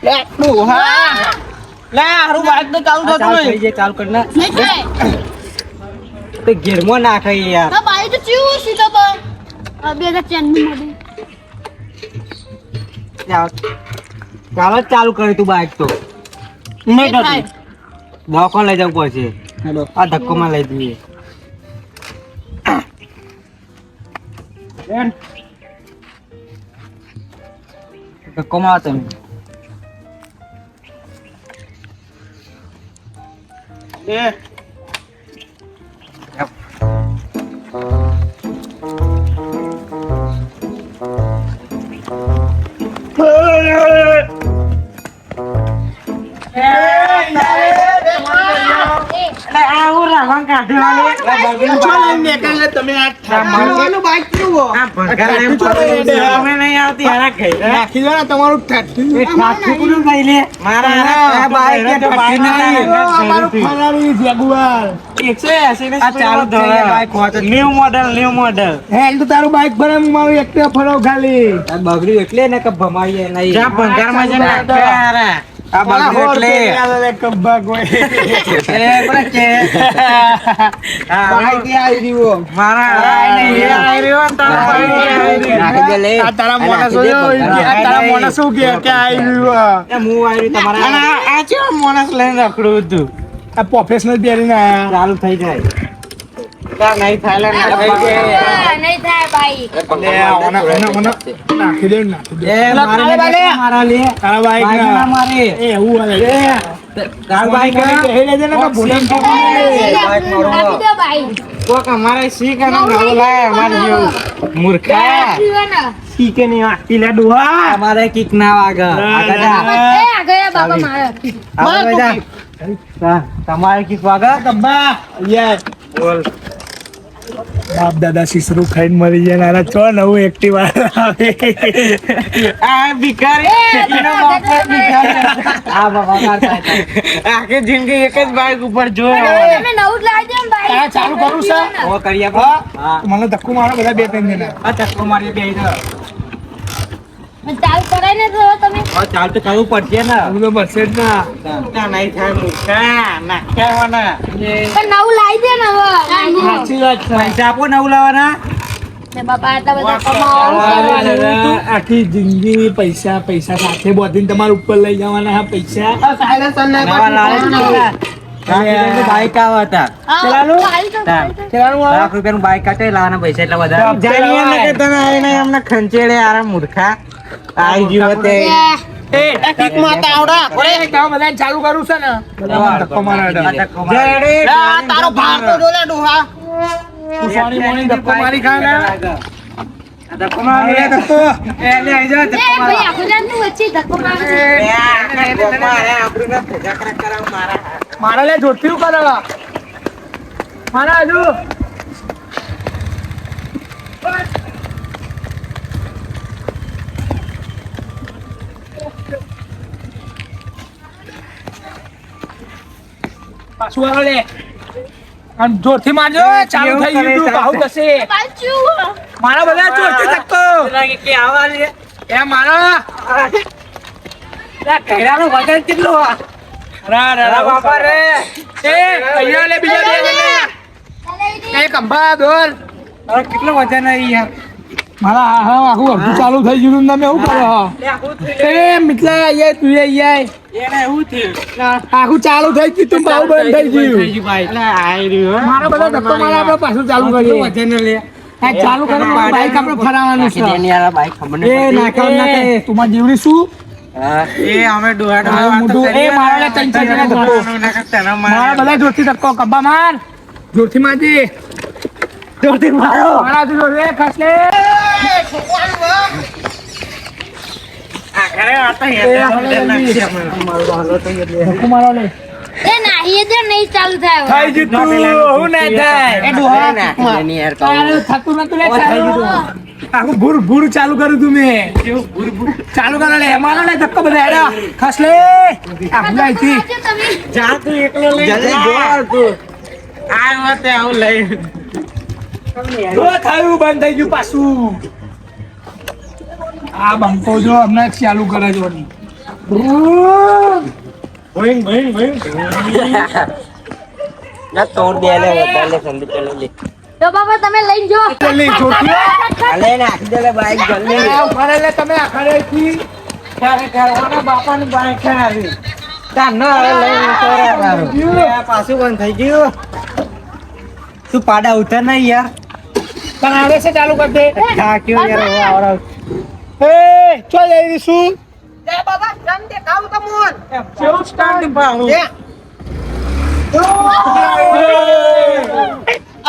લે ડોહા લે હારું બાઈક તો ચાલુ થતું નહીં ચાલુ કર ના નહીં થાય તે ગેરમાં નાખે યાર ના બાઈ તો ચીવું સીધો તો 2004 નું મોડેલ ચાલો ચાલુ કરી તું બાઈક તો નહીં થાય દવાખાને લઈ જવું પડશે આ ધક્કોમાં લઈ જઈએ ધક્કોમાં આવો તમે ન્યુ મોડલ તારું બાઈક ભરે મારું એક ફરવ ખાલી બગડ્યું એટલે ને કે ભમાઈએ નહીં ભંગારમાં જઈને આ બગડ્યું એટલે કબ્બા કોઈ તારા મોણા શું કે મોણસ લઈને રખડું હતું આ પ્રોફેશનલ પહેરીને આયા ચાલુ થઈ જાય નહીં થાય નહીં થાય બાઈ નાખી દે નાખી દે મારા લે તારા બાઈક ના મારે એવું હાલે તારા બાઈક કહી દેજે ને કે ભૂલે આપી દો બાઈ કોક અમારે શીખ અને નવું લાય અમારે જેવું મૂર્ખા શીખે નહીં આખી લે ડોહા અમારે કિક ના વાગે આગળ બાબા મારે તમારે કિક વાગે કબ્બા યસ બોલ બાપ દાદા શીશરું ખાઈને મરી જાય નાના છો નવું એક્ટિવા આવે આ ભિખારી એનો બાપ ભિખારી આ બાબા મારતા આખી જિંદગી એક જ બાઈક ઉપર જોયો તમે નવું જ લાવી દો ને બાઈ આ ચાલુ કરું છે ઓ કરીએ હા મને ધક્કો મારો બધા બે ત્રણ જણા આ ચક્કો મારી બે ચાલુ કરાય ને તો તમે ચાલ તો કરવું પડશે ને હું તો બસે જ ના નહીં થાય મૂર્ખા નાખ્યાવાના પણ નવું લાવી દે ને હવે સાચી વાત છે પૈસા આપો નવું લાવવાના ને બાપા આટલા બધા કમાવો આખી જિંદગી પૈસા પૈસા સાથે બોધીને તમારા ઉપર લઈ જવાના હા પૈસા નવા લાવે બાઈક આવા હતા લાખ રૂપિયાનું બાઈક કાઢે લાવવાના પૈસા એટલા બધા જાણીએ ને કે તને આવીને અમને ખંચેડે આરા મૂર્ખા આઈ ગયો તે ચાલુ કરું છે ને ધક્કો મારે તારો ભાર તો જોલે ડોહા સોની મોની ધક્કો મારી ખાને ધક્કો મારે ધક્કો એ લે આઈ જા ધક્કો ભાઈ આખો જાન તું વચ્ચે ધક્કો મારે મારે આપણને ફેજા કરાવ મારા મારા લે જોડતી કરે મારા હજુ પાછું વાળો લે અને જોરથી મારજો ચાલુ થઈ ગયું બાહુ જશે મારા બધા જોરથી ધક્કો કે આવા લે એ મારા ઘેરાનો વજન કેટલો રા બાપા રે એ કૈયા લે બીજા બે જણા એ કંભા દોર અરે કેટલો વજન આવી યાર મારા હા આખું અડધું ચાલુ થઈ ગયું તમે શું કરો એ મિત્લા આયા તું આયા એને એવું થયું આખું ચાલુ થઈ ગયું તું બાહુ બંધ થઈ ગયું મારા બધા ધક્કો મારા આપણે પાછું ચાલુ કરીએ વજન લે આ ચાલુ કરીને બાઈક આપણે ફરાવાનું છે બાઈક ખબર એ નાકા નાકે તું માં જીવડી શું એ અમે ડોહા એ મારા લે ત્રણ ચાર જણા ધક્કો મારા બધા જોરથી ધક્કો કબ્બા માર જોરથી મારજી જોરથી મારો મારા જોર રે ખસલે ધક્કો મારો લે એ નાહી દે નહીં ચાલુ થાય થઈ જતું હું ના થાય એ ડોહા તારે થતું નતું લે ચાલુ આખું ભૂર ભૂર ચાલુ કર્યું તું મેં ચાલુ કરો લે મારો લે ધક્કો બધા હેડા ખસ લે આ ભૂલાઈ થી તમે જા તું એકલો લઈ જલ્દી જોર તું આ વતે આવું લઈ જો થયું બંધ થઈ ગયું પાછું આ બંકો જો હમણાં ચાલુ કરે જો ભઈંગ ભઈંગ ભઈંગ ના તોડ દે લે વધારે જલ્દી ચલો લે તો બાબા તમે લઈને જો જલ્દી છોકરીઓ હાલે ને આખી દે બાઈક જલ્દી ઉભા લે તમે આખરેથી ક્યારે કરવાના બાપાની બાઈક આવી તા ન હવે લઈને ઉતરે મારું પાછું બંધ થઈ ગયું તું પાડા ઉતર નહીં યાર તને આવે છે ચાલુ કર દે થાક્યો યાર હવે આવડાવ એ ચો જઈ રહીશું કેવું સ્ટાન્ડ પાઉં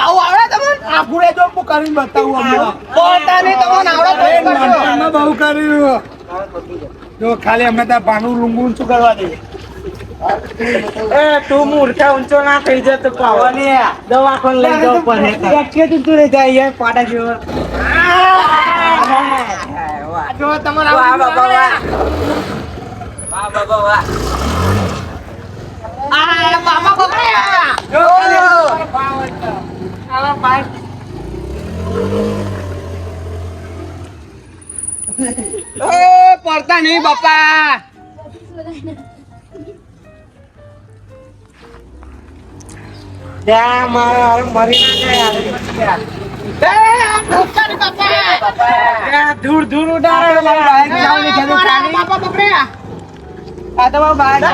આવું આવડે તમને આખુડે જો હું કરીને બતાવું હમણાં પોતાને તમને આવડે એ નાનપણમાં બહુ કર્યું જો ખાલી અમને ત્યાં પાનું લુંગુ ઊંચું કરવા દે એ તું મૂર્ખા ઊંચો ના થઈ જતો પાવાની દવાખાને લઈ જવું પડે કે તું રહી જાય યાર પાડા જેવો જો તમારે વાહ આવું બાબા વાહ વાહ બાબા વાહ જો ખાલી આવા બાઈક પડતા નહીં બાપા ત્યાં મારા મરી ના જાય ધૂળ ધૂળ ઉડાડે આ તો બાઈક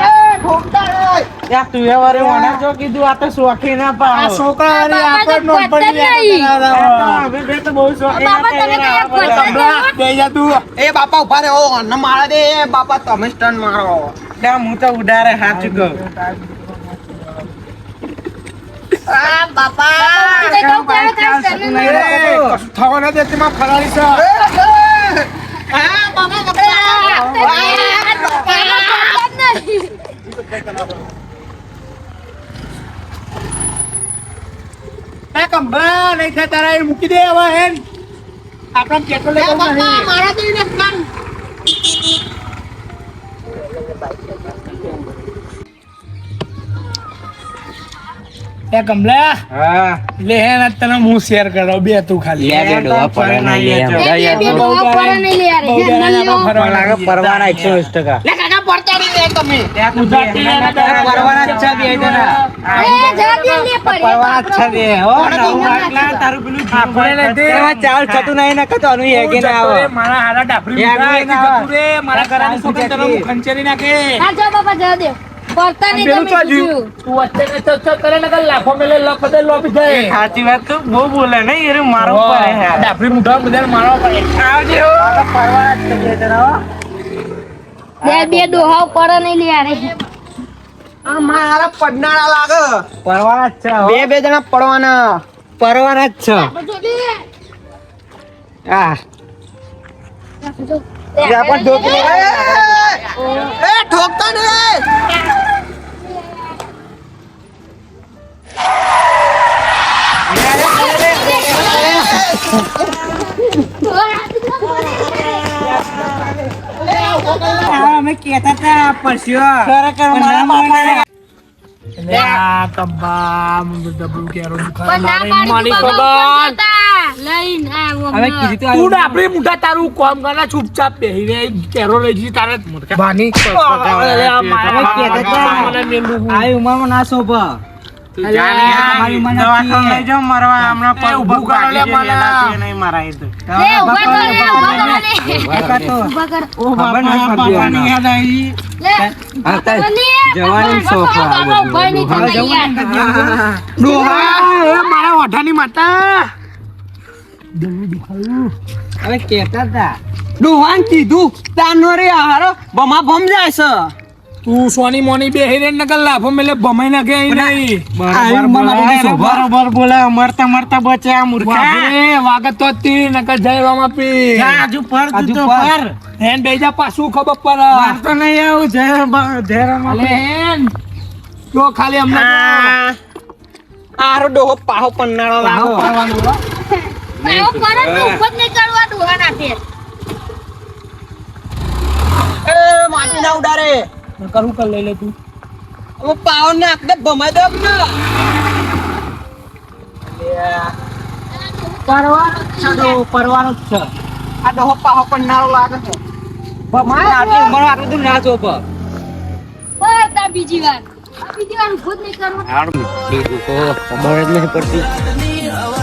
યાર તું એ વારે ઓનર જો કીધું આ તો શોખી ના આ પાડો છોકરા વાળી આપણે નોટબંધી અમે બે તો બહુ શોખીન બાપા, તમે હતા યાર. કયા કમલા બે જા તું એ બાપા ઉભા રહે ઓ ન મારા દે બાપા તમે સ્ટન મારો ત્યાં હું તો ઉડારે હાચું કહું કશું થવા ન દે તેમાં ફરાળી છે એ કમલા નહીં થાય તારા એ મૂકી દે હવે હેન આપણે પેટ્રોલ લઈ જવું નહીં એ કમલા હા લે હેન આજ તને હું શેર કરો બે તું ખાલી લે બે ડોહા પડે ના લે એમ. બહુ જણાને આપણે ફરવા લાગે પરવાના 120%. પરવાના જ છે બે જણા. પરવાના જ છે બે. હો, નવું આટલા તારું પેલું આપણે નથી. એમાં ચાલ થતું નહીં ને કતો અનુ હેગે ના આવે. મારા હારા ડાફરી યાર, મુકા, ના જતું આવે. રે, મારા ઘરાની છોકરી તને હું ખંચેરી નાખે પેલું તો હજુ તું વચ્ચે ને ચચ કરે ને કઈ લાખો મેલે લપતે લોપી જાય સાચી વાત તો બહુ બોલે નહીં એરું મારું પડે છે. ડાફરી મુઠા બધાને મારવા પડે આવજે હો. આ તો પરવાના જ છે બે જણા, હો. બે ડોહાવ પડે નહીં લે યાર આ મારા પડનારા લાગે પરવાના જ છે હો. બે જણા પડવાના પરવાના જ છે આ જા પણ ઢોકી લે. એ ઠોકતા નહીં. અમે કહેતા હતા પરસ્યો ખરેખર મારા બાપાને આ તબ્બા ડબલું કેરો દુખાય પણ ના મારી માની પાડી સગન લઈને આવો હવે કીધું તો તું ડાફરી મુઠા તારું કોમ કરના ચૂપચાપ બેહી રે કેરો લઈ જી તારે બાની અલે આ મારા મને મેલું આ ઉંમરમાં ના શોભા. તમારી ઉંમર નથી. લઈ જાઓ મરવા હમણાં પગ ઊભું પગ કરો લે ભાગી મને. ગયેલા છે, નહીં મરાય તો. લે ઉભા કર લે ઉભા કર લે ઉભા કર ઓ બાપા, બાપાની યાદ આવી. લે જવાની સોફા આ બધું. ઉભા નહીં હવે થાય યાર ડોહા એ મારા ઓઠાની માતા હવે કેતા હતા ડોહાન કીધું તાનો રે હારો બમા બમ જાય છે. તું સોની મોની બેહી રે નકલ લાફો મેલે ભમાઈ નાખે અહીં નહીં બરોબર બોલે મરતા મરતા બચે આ મૂર્ખા. વાઘે વાગત તો તી નકલ જયવામાં પી જા, હજુ પર તું તો પર. હેન બેજા પાછું ખબર પડે વાર તો નહીં આવું જયરામ અલે હેન તો ખાલી અમને આરો ડોહો પાહો પન્નાળો લાગો. આવો કરે તો ઉપર નહીં કરવા ડોહા નાખે એ માટી ના ઉડારે. કરું કર લઈ લે તું હવે પાવ નાખ દે ભમાઈ દે ને. પરવાનો જ છે ડોહો, પરવાનો જ છે. આ ડોહો પાહો પન્નાળો લાગે છે. આટલી ઉંમર આટલું તું ના ચોપ બસ તાર બીજી વાર ભૂત નહીં કરવું ખબર જ નહીં પડતી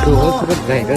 રોજ ગઈ છે